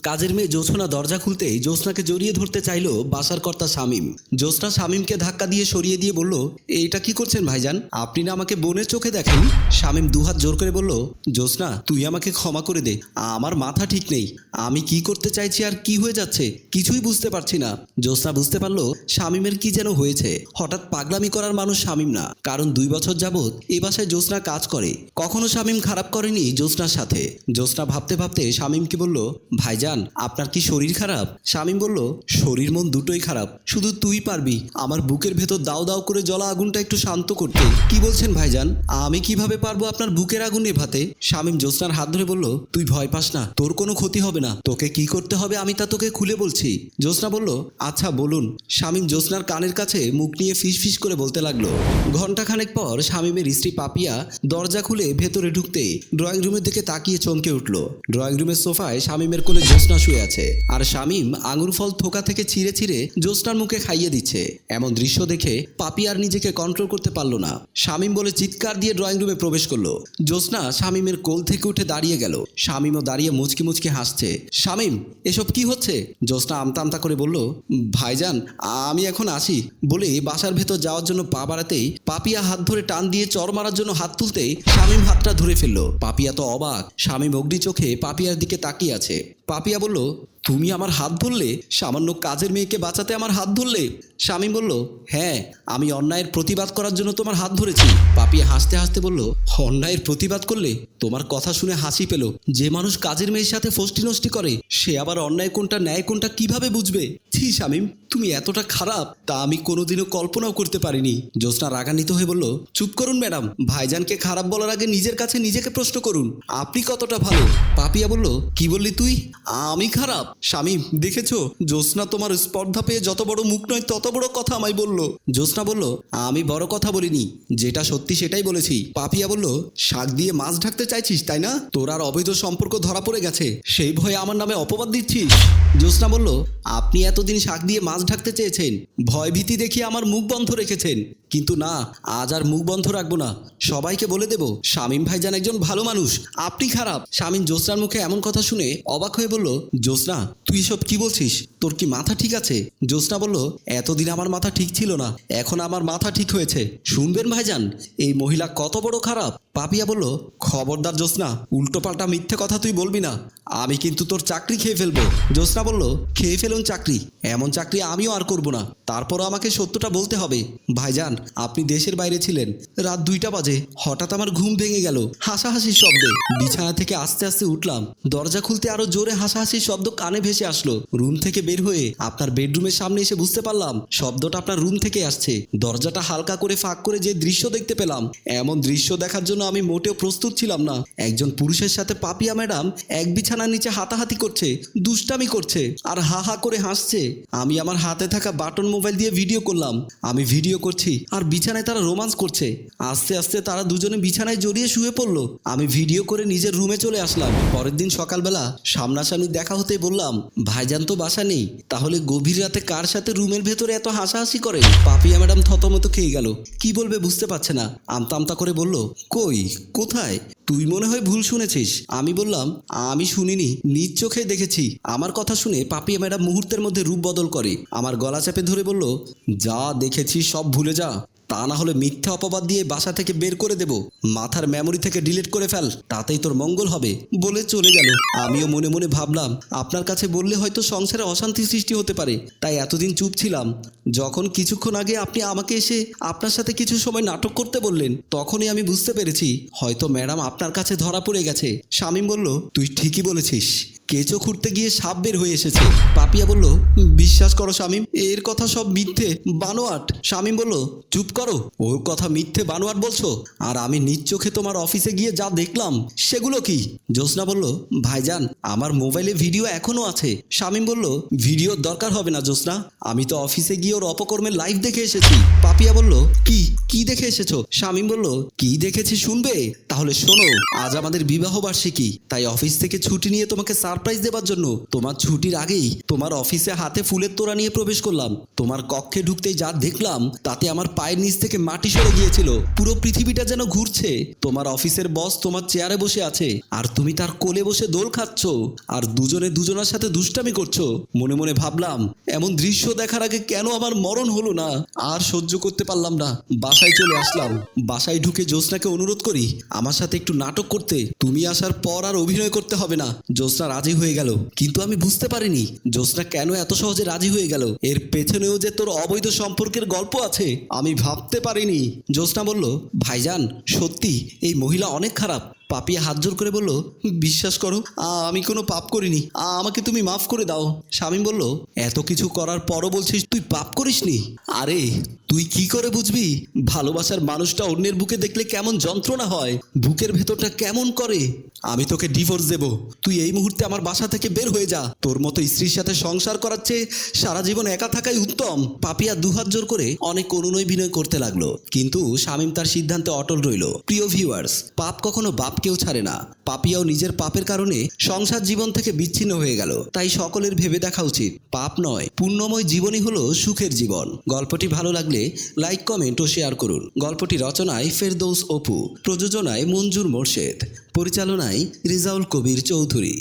কাজের মেয়ে জ্যোৎস্না দরজা খুলতেই জ্যোৎস্নাকে জড়িয়ে ধরতে চাইল বাসার কর্তা শামীম। জ্যোৎস্না শামীমকে ধাক্কা দিয়ে সরিয়ে দিয়ে বলল, এইটা কি করছেন ভাইজান? আপনি না আমাকে বোনের চোখে দেখেন? শামীম দুহাত জোর করে বলল, জ্যোৎস্না তুই আমাকে ক্ষমা করে দে, আমার মাথা ঠিক নেই, আমি কি করতে চাইছি আর কি হয়ে যাচ্ছে কিছুই বুঝতে পারছি না। জ্যোৎস্না বুঝতে পারলো শামীমের কি যেন হয়েছে। হঠাৎ পাগলামি করার মানুষ শামীম না, কারণ 2 বছর যাবৎ এ বাসায় জ্যোৎস্না কাজ করে। কখনো শামীম খারাপ করেনি জ্যোৎস্নার সাথে। জ্যোৎস্না ভাবতে ভাবতে শামীমকে বলল, ভাইজান আপনার কি শরীর খারাপ? শামীম বলল, শরীর মন দুটোই খারাপ, শুধু তুই পারবি আমার বুকের ভেতর দাও দাও করে জ্বলা আগুনটা একটু শান্ত করতে। কি বলছেন ভাইজান? আমি কিভাবে পারবো আপনার বুকের আগুন নেভাতে? শামীম জ্যোৎস্নার হাত ধরে বলল, তুই ভয় পাস না, তোর কোনো ক্ষতি হবে না, তোকে কি করতে হবে আমি তা তোকে খুলে বলছি। জ্যোৎস্না বলল, আচ্ছা বলুন। শামীম জ্যোৎস্নার কানের কাছে মুখ নিয়ে ফিস ফিস করে বলতে লাগলো। ঘণ্টাখানেক পর শামীমের স্ত্রী পাপিয়া দরজা খুলে ভেতরে ঢুকতে ড্রয়িং রুমের দিকে তাকিয়ে চমকে উঠল। ড্রয়িং রুমের সোফায় শামীমের কোলে জ্যোৎস্না শুয়ে আছে, আর শামীম আঙুর ফল থোকা থেকে ছিঁড়ে ছিঁড়ে জ্যোৎস্নার মুখে খাইয়ে দিচ্ছে। এমন দৃশ্য দেখে পাপিয়া আর নিজেকে কন্ট্রোল করতে পারলো না। শামীম বলে চিৎকার দিয়ে ড্রয়িং রুমে প্রবেশ করলো। জ্যোৎস্না শামীমের কোল থেকে উঠে দাঁড়িয়ে গেল। শামীমও দাঁড়িয়ে মুচকি মুচকি হাসছে। শামীম এসব কি হচ্ছে? জ্যোৎস্না আমতা আমতা করে বলল, ভাইজান আমি এখন আসি বলে বাসার ভেতর যাওয়ার জন্য পা বাড়াতেই পাপিয়া হাত ধরে টান দিয়ে চর মারার জন্য হাত তুলতেই শামীম হাতটা ধরে ফেললো। পাপিয়া তো অবাক। শামীম অগ্নি চোখে পাপিয়ার দিকে তাকিয়ে আছে। পাপিয়া বলল, তুমি আমার হাত ধরলে? সামান্য কাজের মেয়েকে বাঁচাতে আমার হাত ধরলে? শামীম বলল, হ্যাঁ আমি অন্যায়ের প্রতিবাদ করার জন্য তোমার হাত ধরেছি। পাপিয়া হাসতে হাসতে বলল, অন্যায়ের প্রতিবাদ করলে? তোমার কথা শুনে হাসি পেল। যে মানুষ কাজের মেয়ের সাথে ফষ্টি নষ্টি করে সে আবার অন্যায় কোনটা ন্যায় কোনটা কিভাবে বুঝবে? ছি শামীম, তুমি এতটা খারাপ তা আমি কোনোদিনও কল্পনাও করতে পারিনি। জ্যোৎস্না রাগান্বিত হয়ে বলল, চুপ করুন ম্যাডাম, ভাইজানকে খারাপ বলার আগে নিজের কাছে নিজেকে প্রশ্ন করুন, আপনি কতটা ভালো? পাপিয়া বলল, কি বললি তুই? আমি খারাপ? শামীম দেখেছো, জ্যোৎস্না তোমার স্পর্ধা পেয়ে যত বড় মুখ নয় তত বড় কথা আমায় বলল। জ্যোৎস্না বলল, আমি বড় কথা বলিনি, যেটা সত্যি সেটাই বলেছি। পাপিয়া বলল, শাক দিয়ে মাছ ঢাকতে চাইছিস তাই না? তোর আর অবৈধ সম্পর্ক ধরা পড়ে গেছে, সেই ভয়ে আমার নামে অপবাদ দিচ্ছিস? জ্যোৎস্না বলল, আপনি এতদিন শাক দিয়ে মাছ ঢাকতে চেয়েছেন, ভয় ভীতি দেখিয়ে আমার মুখ বন্ধ রেখেছেন, কিন্তু না, আজ আর মুখ বন্ধ রাখবো না, সবাইকে বলে দেব শামীম ভাইজান একজন ভালো মানুষ, আপনি খারাপ। শামীম জ্যোৎস্নার মুখে এমন কথা শুনে অবাক হয়ে বলল, জ্যোৎস্না তুই এসব কি বলছিস? তোর কি মাথা ঠিক আছে? জ্যোৎস্না বলল, এতদিন আমার মাথা ঠিক ছিল না, এখন আমার মাথা ঠিক হয়েছে। শুনবেন ভাইজান, এই মহিলা কত বড় খারাপ। পাপিয়া বলল, খবরদার জ্যোৎস্না, উল্টোপাল্টা মিথ্যে কথা তুই বলবি না, আমি কিন্তু তোর চাকরি খেয়ে ফেলবো। জ্যোৎস্না বলল, খেয়ে ফেলুন চাকরি, এমন চাকরি আমিও আর করব না, তারপরও আমাকে সত্যটা বলতে হবে। ভাইজান আপনি দেশের বাইরে ছিলেন, রাত 2টা বাজে হঠাৎ আমার ঘুম ভেঙে গেল হাসাহাসির শব্দে। বিছানা থেকে আস্তে আস্তে উঠলাম, দরজা খুলতে আরো জোরে হাসাহাসির শব্দ কানে ভেসে আসলো। রুম থেকে বের হয়ে আপনার বেডরুমের সামনে এসে বুঝতে পারলাম শব্দটা আপনার রুম থেকে আসছে। দরজাটা হালকা করে ফাঁক করে যে দৃশ্য দেখতে পেলাম, এমন দৃশ্য দেখার জন্য আমি মোটেও প্রস্তুত ছিলাম না। একজন পুরুষের সাথে পাপিয়া ম্যাডাম এক বিছানার নিচে হাতাহাতি করছে, দুষ্টামি করছে আর হা হা করে হাসছে। আমি আমার হাতে থাকা বাটন মোবাইল দিয়ে ভিডিও করলাম। আমি ভিডিও করছি আর বিছানায় তারা রোমান্স করছে। আস্তে আস্তে তারা দুজনে বিছানায় জড়িয়ে শুয়ে পড়লো। আমি ভিডিও করে নিজের রুমে চলে আসলাম। পরের দিন সকালবেলা সামনাসামনি দেখা হতে বললাম, ভাইজান তো বাসা নেই, তাহলে গভীর রাতে কার সাথে রুমের ভেতরে এত হাসাহাসি করে? পাপিয়া ম্যাডাম থতমত খেয়ে গেল, কি বলবে বুঝতে পারছে না। আমতা আমতা করে বলল, কই কোথায়? তুই মনে হয় ভুল শুনেছিস। আমি বললাম, আমি শুনিনি, নিজ চোখে দেখেছি। আমার কথা শুনে পাপিয়া ম্যাডাম মুহূর্তের মধ্যে রূপ বদল করে আমার গলা চেপে ধরে বলল, যা দেখেছি সব ভুলে যা, তা না হলে মিথ্যা অপবাদ দিয়ে বাসা থেকে বের করে দেব, মাথার মেমোরি থেকে ডিলিট করে ফেল, তাতেই তোর মঙ্গল হবে, বলে চলে গেল। আমিও মনে মনে ভাবলাম, আপনার কাছে বললে হয়তো সংসারে অশান্তি সৃষ্টি হতে পারে, তাই এতদিন চুপ ছিলাম। যখন কিছুক্ষণ আগে আপনি আমাকে এসে আপনার সাথে কিছু সময় নাটক করতে বললেন, তখনই আমি বুঝতে পেরেছি হয়তো ম্যাডাম আপনার কাছে ধরা পড়ে গেছে। শামীম বলল, তুই ঠিকই বলেছিস, কেঁচো খুঁড়তে গিয়ে সাপ বের হয়ে এসেছে। পাপিয়া বলল, বিশ্বাস করো শামীম, এর কথা সব মিথ্যে বানোয়াট। শামীম বলল, চুপ করো, ওর কথা মিথ্যে বানোয়াট বলছো? আর আমি নিজ চোখে তোমার অফিসে গিয়ে যা দেখলাম সেগুলো কি? জ্যোৎস্না বলল, ভাইজান আমার মোবাইলে ভিডিও এখনো আছে। শামীম বলল, ভিডিওর দরকার হবে না জ্যোৎস্না, আমি তো অফিসে গিয়ে ওর অপকর্মের লাইভ দেখে এসেছি। পাপিয়া বলল, কি কি দেখে এসেছো? শামীম বলল, কি দেখেছি শুনবে? তাহলে শোনো, আজ আমাদের বিবাহ বার্ষিকী, তাই অফিস থেকে ছুটি নিয়ে তোমাকে সারপ্রাইজ দেবার জন্য তোমার ছুটির আগেই তোমার অফিসে হাতে ফুলের তোড়া নিয়ে প্রবেশ করলাম। তোমার কক্ষে ঢুকতেই যা দেখলাম তাতে আমার পায়ের নিচ থেকে মাটি সরে গিয়েছিল। পুরো পৃথিবীটা যেন ঘুরছে। তোমার অফিসের বস তোমার চেয়ারে বসে আছে আর তুমি তার কোলে বসে দোল খাচ্ছ আর দুজনে দুজনের সাথে দুষ্টামি করছো। মনে মনে ভাবলাম এমন দৃশ্য দেখার আগে কেন আমার মরণ হলো না। আর সহ্য করতে পারলাম না, বাসায় চলে আসলাম। বাসায় ঢুকে জ্যোৎস্নাকে অনুরোধ করি আমার সাথে একটু নাটক করতে। তুমি আসার পর আর অভিনয় করতে হবে না। জ্যোৎস্না রাজি হয়ে গেল, কিন্তু আমি বুঝতে পারিনি জ্যোৎস্না কেন এত সহজে রাজি হয়ে গেল। এর পেছনেও যে তোর অবৈধ সম্পর্কের গল্প আছে আমি ভাবতে পারিনি। জ্যোৎস্না বলল, ভাইজান সত্যি এই মহিলা অনেক খারাপ। পাপিয়া হাত জোর করে বলল, বিশ্বাস করো আমি কোনো পাপ করিনি, আমাকে তুমি মাফ করে দাও। শামীম বলল, এত কিছু করার পরও বলছিস তুই পাপ করিসনি? আরে তুই কি করে বুঝবি ভালোবাসার মানুষটা অন্যের বুকে দেখলে কেমন যন্ত্রণা হয়, বুকের ভেতরটা কেমন করে। আমি তোকে ডিভোর্স দেব, তুই এই মুহূর্তে আমার বাসা থেকে বের হয়ে যা। তোর মতো স্ত্রীর সাথে সংসার করার চেয়ে সারা জীবন একা থাকাই উত্তম। পাপিয়া দুহাত জোর করে অনেক অনুনয় বিনয় করতে লাগলো, কিন্তু শামীম তার সিদ্ধান্তে অটল রইল। প্রিয় ভিউয়ার্স, পাপ কখনো বাপকেও ছাড়ে না। পাপিয়াও নিজের পাপের কারণে সংসার জীবন থেকে বিচ্ছিন্ন হয়ে গেল। তাই সকলের ভেবে দেখা উচিত, পাপ নয় পুণ্যময় জীবনই হলো সুখের জীবন। গল্পটি ভালো লাগলে লাইক, কমেন্ট ও শেয়ার করুন। গল্পটি রচনায় ফেরদৌস অপু, প্রযোজনায় মঞ্জুর মোর্শেদ, পরিচালনায় রেজাউল কবির চৌধুরী।